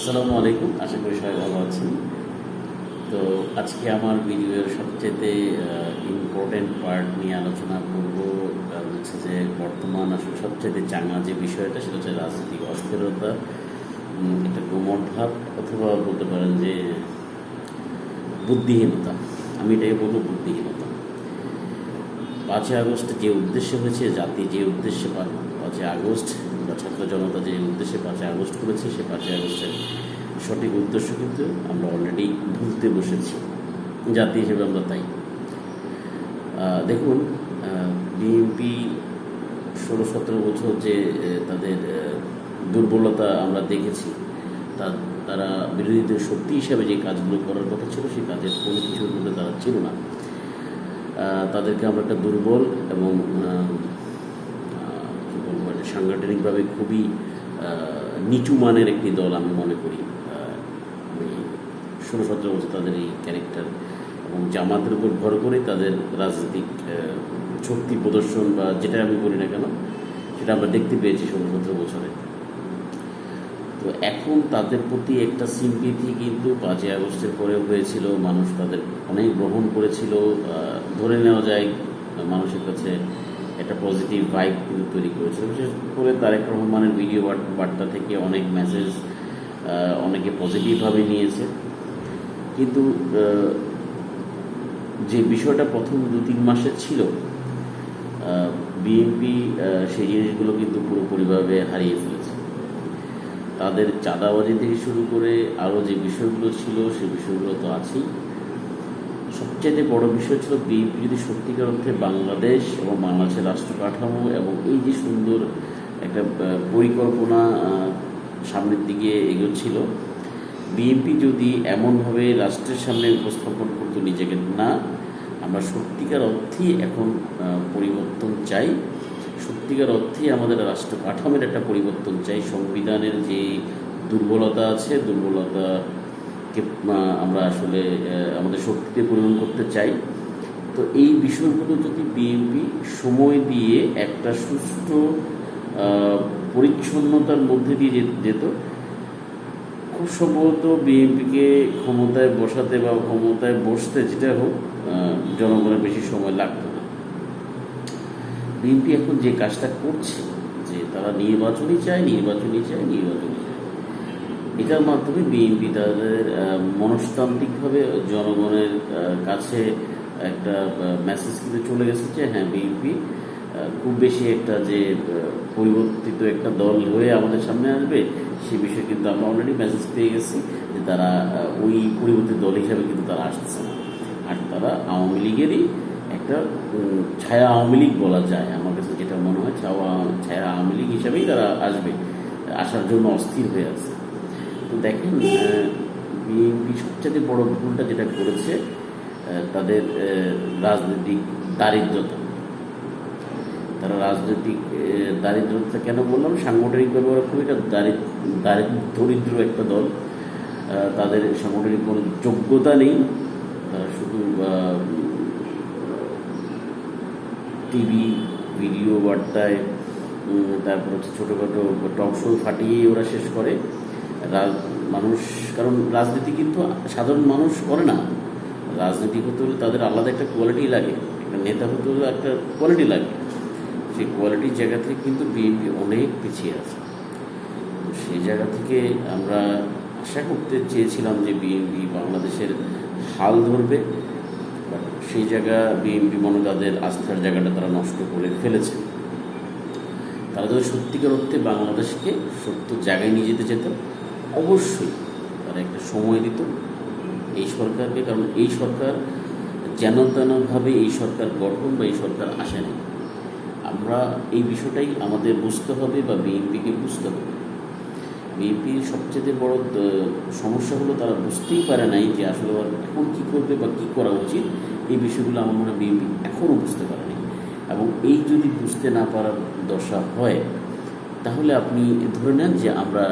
আসসালামু আলাইকুম, আশা করি সবাই ভালো আছেন। তো আজকে আমার ভিডিওর সবচেয়ে ইম্পর্টেন্ট পার্ট নিয়ে আলোচনা করব। কারণ হচ্ছে যে বর্তমান আসলে সবচেয়ে চাঙা যে বিষয়টা সেটা হচ্ছে রাজনৈতিক অস্থিরতা, একটা গুমট ভাব, অথবা বলতে পারেন যে বুদ্ধিহীনতা। আমি এটাকে বলবো বুদ্ধিহীনতা। 5ই আগস্ট যে উদ্দেশ্যে হয়েছে, জাতি যে উদ্দেশ্যে 5ই আগস্ট বা ছাত্র জনতা যে উদ্দেশ্যে 5ই আগস্ট করেছে, সে 5ই আগস্টের সঠিক উদ্দেশ্য কিন্তু আমরা অলরেডি ভুলতে বসেছি জাতি হিসেবে। আমরা তাই দেখুন, বিএনপি 16-17 বছর যে তাদের দুর্বলতা আমরা দেখেছি, তারা বিরোধীদের শক্তি হিসাবে যে কাজগুলো করার কথা ছিল সেই কাজের কোনো কিছুর মধ্যে তারা ছিল না। তাদেরকে আমরা একটা দুর্বল এবং কী বলবো, সাংগঠনিকভাবে খুবই নিচু মানের একটি দল আমি মনে করি। 16-17 বছর তাদের এই ক্যারেক্টার এবং জামাতের উপর ভর করে তাদের রাজনৈতিক শক্তি প্রদর্শন বা যেটা আমি বলি না কেন, সেটা আমরা দেখতে পেয়েছি 16-17 বছরে। তো এখন তাদের প্রতি একটা সিম্পিথি কিন্তু 5ই আগস্টের পরে হয়েছিল। মানুষ তাদের অনেক গ্রহণ করেছিল। ধরে নেওয়া যায় মানুষের কাছে একটা পজিটিভ ভাইব কিন্তু তৈরি করেছিল। বিশেষ করে তারেক রহমানের ভিডিও বার্তা থেকে অনেক মেসেজ অনেকে পজিটিভভাবে নিয়েছে। কিন্তু যে বিষয়টা প্রথম 2-3 মাসে ছিল, বিএনপি সেই জিনিসগুলো কিন্তু পুরোপুরিভাবে হারিয়ে ফেলেছে। তাদের চাঁদাবাজি থেকে শুরু করে আরও যে বিষয়গুলো ছিল সেই বিষয়গুলো তো আছেই। সবচেয়ে বড় বিষয় ছিল বিএনপি যদি সত্যিকার অর্থে বাংলাদেশ এবং বাংলাদেশের রাষ্ট্র কাঠামো এবং এই যে সুন্দর একটা পরিকল্পনা সামনের দিকে এগোচ্ছিল, বিএনপি যদি এমনভাবে রাষ্ট্রের সামনে উপস্থাপন করতো নিজেকে, না আমরা সত্যিকার অর্থেই এখন পরিবর্তন চাই, সত্যিকার অর্থেই আমাদের রাষ্ট্র কাঠামোর একটা পরিবর্তন চাই, সংবিধানের যে দুর্বলতা আছে দুর্বলতাকে আমরা আসলে আমাদের শক্তিতে পরিণত করতে চাই। তো এই বিষয়গুলো যদি বিএনপি সময় দিয়ে একটা সুষ্ঠু পরিচ্ছন্নতার মধ্যে দিয়ে যেত, খুব সম্ভবত বিএনপিকে ক্ষমতায় বসাতে বা ক্ষমতায় বসতে যেটা হোক জনগণের বেশি সময় লাগতো না। বিএনপি এখন যে কাজটা করছে, যে তারা নির্বাচনই চায়, এটার মাধ্যমে বিএনপি তাদের মনস্তান্ত্রিকভাবে জনগণের কাছে একটা মেসেজ কিন্তু চলে গেছে যে হ্যাঁ, বিএনপি খুব বেশি একটা যে পরিবর্তিত একটা দল হয়ে আমাদের সামনে আসবে সে বিষয়ে কিন্তু আমরা অলরেডি মেসেজ পেয়ে গেছি যে তারা ওই পরিবর্তিত দল হিসাবে কিন্তু তারা আসতেছে না। আর তারা আওয়ামী লীগেরই একটা ছায়া আওয়ামী লীগ বলা যায়, আমার কাছে যেটা মনে হয় ছায়া আওয়ামী লীগ হিসাবেই তারা আসার জন্য অস্থির হয়ে আছে। তো দেখেন, বিএনপি সবচেয়ে বড় ভুলটা যেটা করেছে, তাদের রাজনৈতিক দারিদ্রতা। তারা রাজনৈতিক দারিদ্রতা কেন বললাম, সাংগঠনিকভাবে ওরা খুব একটা দরিদ্র একটা দল। তাদের সাংগঠনিক কোনো যোগ্যতা নেই। তারা শুধু টিভি ভিডিও বার্তায়, তারপর হচ্ছে ছোটোখাটো টক শো ফাটিয়েই ওরা শেষ করে মানুষ। কারণ রাজনীতি কিন্তু সাধারণ মানুষ করে না। রাজনীতি হতে হলে তাদের আলাদা একটা কোয়ালিটি লাগে, একটা নেতা হতে হলে একটা কোয়ালিটি লাগে। সেই কোয়ালিটির জায়গা থেকে কিন্তু বিএনপি অনেক পিছিয়ে আছে। সেই জায়গা থেকে আমরা আশা করতে চেয়েছিলাম যে বিএনপি বাংলাদেশের হাল ধরবে, বাট সেই জায়গা বিএনপি তাদের আস্থার জায়গাটা তারা নষ্ট করে ফেলেছে। তারা যদি সত্যিকার অর্থে বাংলাদেশকে সত্য জায়গায় নিয়ে যেতে যেত, অবশ্যই তারা একটা সময় দিত এই সরকারকে। কারণ এই সরকার যেন তেনভাবে এই সরকার গঠন বা এই সরকার আসে না। আমরা এই বিষয়টাই আমাদের বুঝতে হবে বা বিএনপিকে বুঝতে হবে। বিএনপির সবচেয়ে বড় সমস্যা হলো তারা বুঝতেই পারে নাই যে আসলে এখন কী করবে বা কী করা উচিত। এই বিষয়গুলো আমার মনে হয় বিএনপি এখনও বুঝতে পারেনি। এবং এই যদি বুঝতে না পারার দশা হয়, তাহলে আপনি ধরে নেন যে আমরা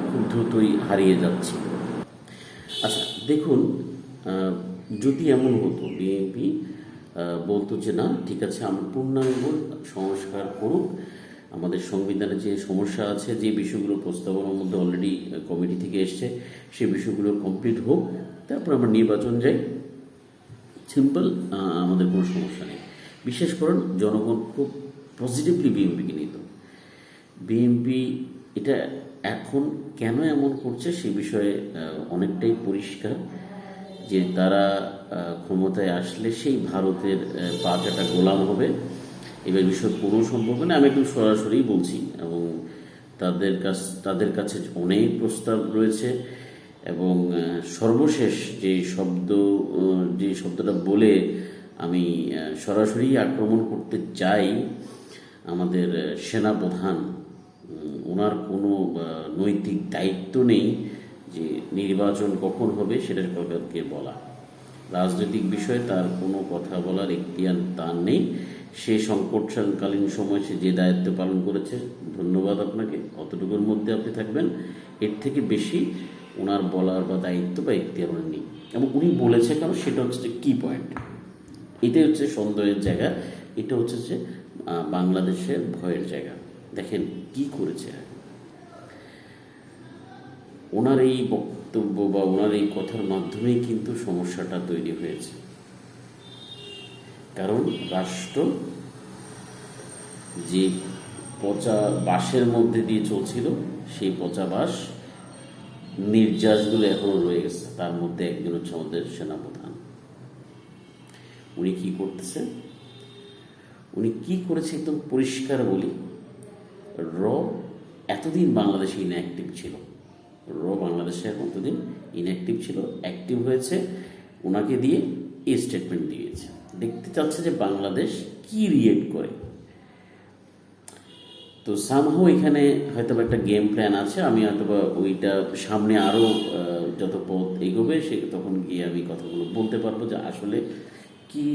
খুব দ্রুতই হারিয়ে যাচ্ছি। আচ্ছা দেখুন, যদি এমন হতো বিএনপি বলতো যে না ঠিক আছে, আমরা পূর্ণাঙ্গ সংস্কার করুক, আমাদের সংবিধানে যে সমস্যা আছে, যে বিষয়গুলো প্রস্তাবনার মধ্যে অলরেডি কমিটি থেকে এসছে, সেই বিষয়গুলো কমপ্লিট হোক, তারপর আমরা নির্বাচন যাই। সিম্পল, আমাদের কোনো সমস্যা নেই। বিশেষ করেন জনগণ খুব পজিটিভলি বিএনপিকে নিত। বিএনপি এটা এখন কেন এমন করছে সে বিষয়ে অনেকটাই পরিষ্কার, যে তারা ক্ষমতায় আসলে সেই ভারতের পাঁচটা গোলাম হবে। এবার বিষয়ে কোনো সম্পর্ক নেই, আমি একদম সরাসরি বলছি। এবং তাদের কাছে অনেক প্রস্তাব রয়েছে। এবং সর্বশেষ যে শব্দটা বলে আমি সরাসরি আক্রমণ করতে চাই, আমাদের সেনাপ্রধান, ওনার কোনো নৈতিক দায়িত্ব নেই যে নির্বাচন কখন হবে সেটা সরকারকে বলা। রাজনৈতিক বিষয়ে তার কোনো কথা বলার এখতিয়ার তার নেই। সে সংকটকালীন সময় সে যে দায়িত্ব পালন করেছে, ধন্যবাদ আপনাকে, অতটুকুর মধ্যে আপনি থাকবেন। এর থেকে বেশি ওনার বলার বা দায়িত্ব বা এখতিয়ার ওনার নেই। এবং উনি বলেছে, কারণ সেটা হচ্ছে যে কি পয়েন্ট, এটাই হচ্ছে সন্দেহের জায়গা, এটা হচ্ছে যে বাংলাদেশের ভয়ের জায়গা। দেখেন কি করেছে ওনার এই বক্তব্য বা ওনার এই কথার মাধ্যমেই কিন্তু সমস্যাটা তৈরি হয়েছে। কারণ রাষ্ট্র যে পচা বাঁশের মধ্যে দিয়ে চলছিল, সেই পচা বাঁশ নির্যাসগুলো এখনো রয়ে গেছে। তার মধ্যে একজন হচ্ছে আমাদের সেনাপ্রধান। উনি কি করতেছেন, উনি কি করেছে একদম পরিষ্কার বলি। এতদিন বাংলাদেশে ইনঅ্যাক্টিভ ছিল, বাংলাদেশে কতদিন ইনঅ্যাক্টিভ ছিল, অ্যাক্টিভ হয়েছে, ওনাকে দিয়ে এই স্টেটমেন্ট দিয়েছে। দেখতে চাচ্ছে যে বাংলাদেশ কি রিয়েক্ট করে। তো সামহাও এখানে হয়তো একটা গেম প্ল্যান আছে। আমি হয়তো ওইটা সামনে আরও যত পথ এগোবে সে তখন গিয়ে আমি কথাগুলো বলতে পারবো যে আসলে কি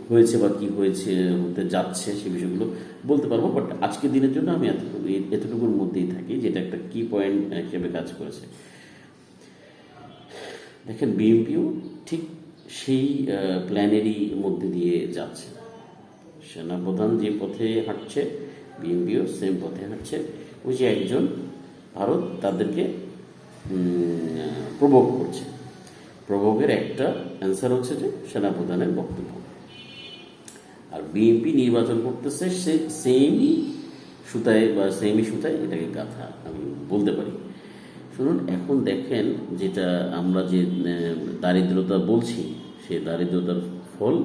হয়েছে বা কি হতে যাচ্ছে, সে বিষয়গুলো বলতে পারবো। বাট আজকের দিনের জন্য আমি এতটুকুর মধ্যেই থাকি, যেটা একটা কি পয়েন্ট হিসেবে কাজ করেছে। দেখেন বিএনপিও ঠিক সেই প্ল্যানেরই মধ্যে দিয়ে যাচ্ছে। সেনাপ্রধান যে পথে হাঁটছে, বিএনপিও সেম পথে হাঁটছে। ওই যে একজন ভারত তাদেরকে প্রভোগ করছে, প্রভোগের একটা অ্যান্সার হচ্ছে যে সেনাপ্রধানের বক্তব্য। আর বিএনপি নির্বাচন করতেছে সে সেমই সুতায় এটাকে গাথা, আমি বলতে পারি। শুনুন, এখন দেখেন যেটা আমরা যে দারিদ্রতা বলছি, সেই দারিদ্রতার ফল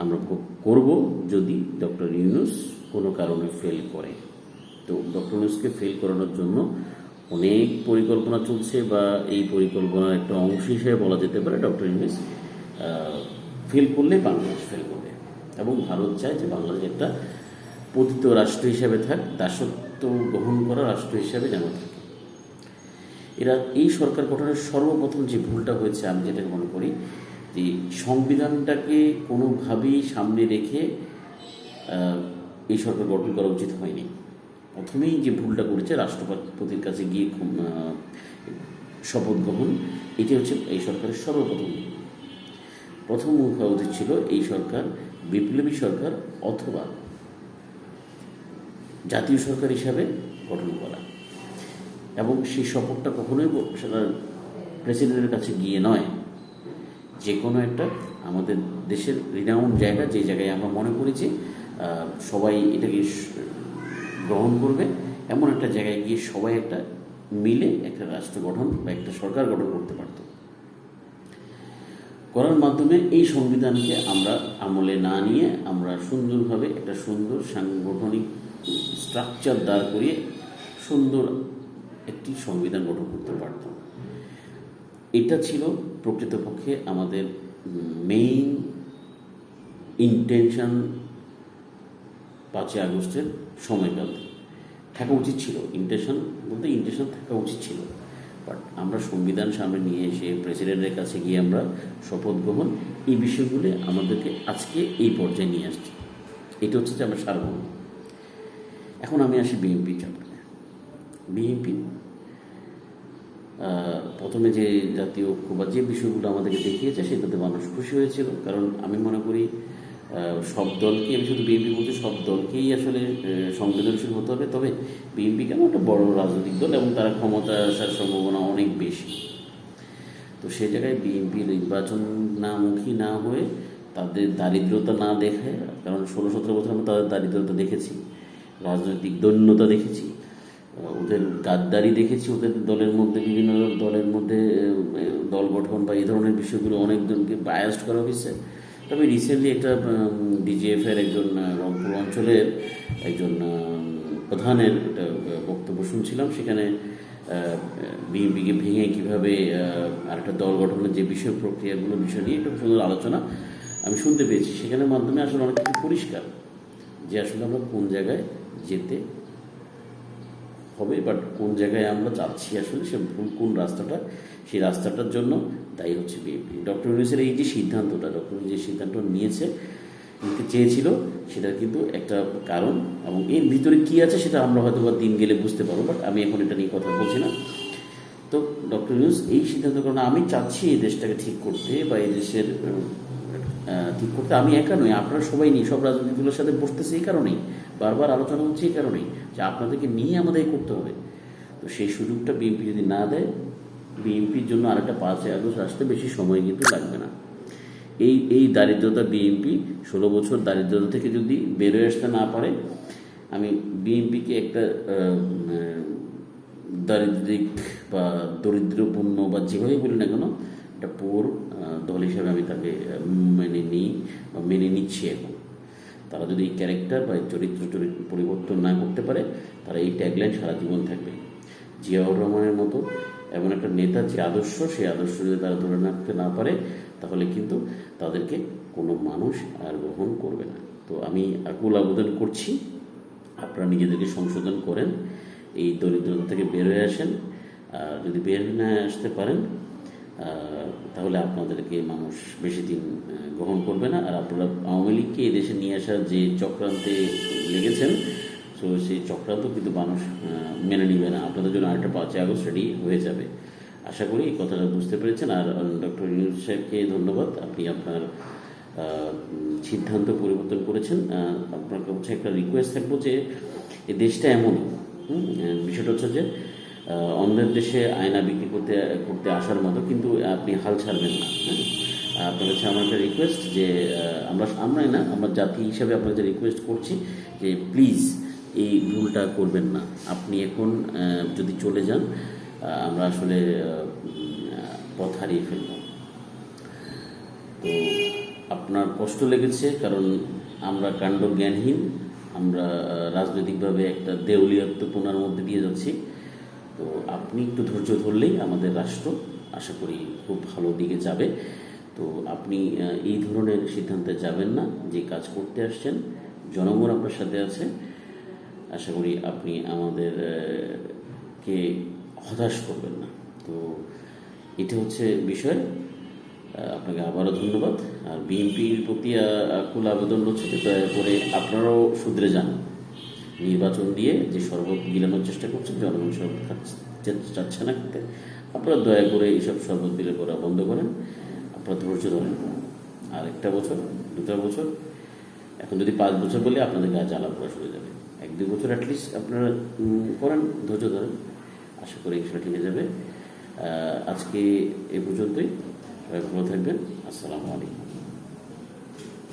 আমরা করব যদি ডক্টর ইউনূস কোনো কারণে ফেল করে। তো ডক্টর ইউনূসকে ফেল করানোর জন্য অনেক পরিকল্পনা চলছে, বা এই পরিকল্পনার একটা অংশ হিসেবে বলা যেতে পারে ডক্টর ইউনূস ফেল করলে বাংলাদেশ ফেল করবে। এবং ভারত চায় যে বাংলাদেশ একটা পতিত রাষ্ট্র হিসেবে থাক, দাসত্ব গ্রহণ করা রাষ্ট্র হিসেবে যেন থাকে। এই সরকার গঠনের সর্বপ্রথম যে ভুলটা হয়েছে, আমি যেটা মনে করি, যে সংবিধানটাকে কোনোভাবেই সামনে রেখে এই সরকার গঠন করা উচিত হয়নি। প্রথমেই যে ভুলটা করেছে, রাষ্ট্রপতির কাছে গিয়ে শপথ গ্রহণ, এটি হচ্ছে এই সরকারের প্রথম হওয়া উচিত ছিল এই সরকার বিপ্লবী সরকার অথবা জাতীয় সরকার হিসাবে গঠন করা। এবং সেই শপথটা কখনোই সেটা প্রেসিডেন্টের কাছে গিয়ে নয়, যে কোনো একটা আমাদের দেশের রিনাউন্ড জায়গা, যে জায়গায় আমরা মনে করি যে সবাই এটাকে গ্রহণ করবে, এমন একটা জায়গায় গিয়ে সবাই একটা মিলে একটা রাষ্ট্র গঠন বা একটা সরকার গঠন করতে পারত। করার মাধ্যমে এই সংবিধানকে আমরা আমলে না নিয়ে আমরা সুন্দরভাবে একটা সুন্দর সাংগঠনিক স্ট্রাকচার দাঁড় করিয়ে সুন্দর একটি সংবিধান গঠন করতে পারতাম। এটা ছিল প্রকৃতপক্ষে আমাদের মেইন ইন্টেনশন। 5ই আগস্টের সময়কাল থাকা উচিত ছিল, ইন্টেনশন থাকা উচিত ছিল। বাট আমরা সংবিধান সামনে নিয়ে এসে প্রেসিডেন্টের কাছে গিয়ে আমরা শপথ গ্রহণ, এই বিষয়গুলি আমাদেরকে আজকে এই পর্যায়ে নিয়ে আসছে। এটা হচ্ছে যে আমরা সারবো। এখন আমি আসি বিএনপি চ্যাপ্টারে। বিএনপি প্রথমে যে জাতীয় ঐক্য বা যে বিষয়গুলো আমাদেরকে দেখিয়েছে সেটাতে মানুষ খুশি হয়েছিল। কারণ আমি মনে করি সব দলকে, আমি শুধু বিএনপি বলছি, সব দলকেই আসলে সংবেদনশীল হতে হবে। তবে বিএনপি কেন একটা বড় রাজনৈতিক দল এবং তারা ক্ষমতা আসার সম্ভাবনা অনেক বেশি। তো সেই জায়গায় বিএনপি নির্বাচন মুখী না হয়ে তাদের দারিদ্রতা না দেখে, কারণ 16-17 বছর আমরা তাদের দারিদ্রতা দেখেছি, রাজনৈতিক দৈন্যতা দেখেছি, ওদের গাদ্দারি দেখেছি, ওদের দলের মধ্যে বিভিন্ন দলের মধ্যে দল গঠন বা এই ধরনের বিষয়গুলো অনেকজনকে বায়াস্ট করা হয়েছে। তবে রিসেন্টলি একটা ডিজিএফের একজন রংপুর অঞ্চলের একজন প্রধানের একটা বক্তব্য শুনছিলাম, সেখানে বিএনপিকে ভেঙে কীভাবে আরেকটা দল গঠনের যে বিষয় প্রক্রিয়াগুলো বিষয় নিয়ে একটা সুন্দর আলোচনা আমি শুনতে পেয়েছি। সেখানের মাধ্যমে আসলে অনেক কিছু পরিষ্কার যে আসলে আমরা কোন জায়গায় যেতে হবে, বাট কোন জায়গায় আমরা যাচ্ছি আসলে সে ভুল কোন রাস্তাটা, সেই রাস্তাটার জন্য দায়ী হচ্ছে বিএনপি। ডক্টর ইউনূসের এই যে সিদ্ধান্তটা, ডক্টর ইউনূস যে সিদ্ধান্ত নিতে চেয়েছিল, সেটা কিন্তু একটা কারণ, এবং এর ভিতরে কী আছে সেটা আমরা হয়তো বা দিন গেলে বুঝতে পারবো, বাট আমি এখন এটা নিয়ে কথা বলছি না। তো ডক্টর ইউনূস এই সিদ্ধান্ত, কারণ আমি চাচ্ছি এই দেশটাকে ঠিক করতে বা এই দেশের ঠিক করতে আমি একা নই, আপনারা সবাই নিয়ে সব রাজনীতিগুলোর সাথে বসতেছে এই কারণেই, বারবার আলোচনা হচ্ছে এই কারণেই যে আপনাদেরকে নিয়ে আমাদের করতে হবে। তো সেই সুযোগটা বিএনপি যদি না দেয়, বিএনপির জন্য আরেকটা 5 আগস্ট আসতে বেশি সময় কিন্তু লাগবে না। এই দারিদ্রতা, বিএনপি 16 বছর দারিদ্রতা থেকে যদি বেরোয় আসতে না পারে, আমি বিএনপিকে একটা দারিদ্রিক বা দরিদ্রপূর্ণ বা যেভাবেই বলি না কেন, একটা পুর দল হিসাবে আমি তাকে মেনে নিচ্ছি। এখন তারা যদি এই ক্যারেক্টার বা চরিত্র পরিবর্তন না করতে পারে, তারা এই ট্যাগলাইন সারা জীবন থাকবে। জিয়াউর রহমানের মতো এমন একটা নেতা, যে আদর্শ, সেই আদর্শ যদি তারা ধরে রাখতে না পারে, তাহলে কিন্তু তাদেরকে কোনো মানুষ আর গ্রহণ করবে না। তো আমি আকুল আবেদন করছি, আপনারা নিজেদেরকে সংশোধন করেন, এই দরিদ্রতা থেকে বের হয়ে আসেন। যদি বের না আসতে পারেন, তাহলে আপনাদেরকে মানুষ বেশি দিন গ্রহণ করবে না। আর আপনারা আওয়ামী লীগকে এই দেশে নিয়ে আসার যে চক্রান্তে লেগেছেন, তো সেই চক্রান্ত কিন্তু মানুষ মেনে নিবে না। আপনাদের জন্য আরেকটা 5 আগস্ট রেডি হয়ে যাবে। আশা করি এই কথাটা বুঝতে পেরেছেন। আর ডক্টর ইউনূস সাহেবকে ধন্যবাদ, আপনি আপনার সিদ্ধান্ত পরিবর্তন করেছেন। আপনার কাছে একটা রিকোয়েস্ট থাকবো যে এই দেশটা এমনই, বিষয়টা হচ্ছে যে অন্যের দেশে আয়না বিক্রি করতে আসার মতো, কিন্তু আপনি হাল ছাড়বেন না। আপনার কাছে আমার একটা রিকোয়েস্ট যে আমরাই না, আমরা জাতি হিসাবে আপনার যে রিকোয়েস্ট করছি যে প্লিজ এই ভুলটা করবেন না। আপনি এখন যদি চলে যান, আমরা আসলে পথ হারিয়ে ফেলব। তো আপনার কষ্ট লেগেছে, কারণ আমরা কাণ্ড জ্ঞানহীন, আমরা রাজনৈতিকভাবে একটা দেউলিয়াত্মপনার মধ্যে দিয়ে যাচ্ছি। তো আপনি একটু ধৈর্য ধরলেই আমাদের রাষ্ট্র আশা করি খুব ভালো দিকে যাবে। তো আপনি এই ধরনের সিদ্ধান্তে যাবেন না। যে কাজ করতে আসছেন, জনগণ আপনার সাথে আছে, আশা করি আপনি আমাদেরকে হতাশ করবেন না। তো এটা হচ্ছে বিষয়। আপনাকে আবারও ধন্যবাদ। আর বিএনপির প্রতি আকুল আবেদন হচ্ছে যে দয়া করে আপনারাও শুধরে যান। নির্বাচন দিয়ে যে শরবত গিলানোর চেষ্টা করছেন, জনগণ শরবত চাচ্ছে না খেতে, আপনারা দয়া করে এইসব শরবত বিলে করা বন্ধ করেন। আপনারা ধৈর্য ধরেন, আর 1 বছর 2 বছর, এখন যদি 5 বছর বলে আপনাদের গায়ে জ্বালা পড়া শুরু হয়ে যাবে। 1-2 বছর অ্যাটলিস্ট আপনারা করেন, ধৈর্য ধরেন, আশা করি সেটা ঠিক হয়ে যাবে। আজকে এ পর্যন্তই। সবাই ভালো থাকবেন। আসসালামু আলাইকুম।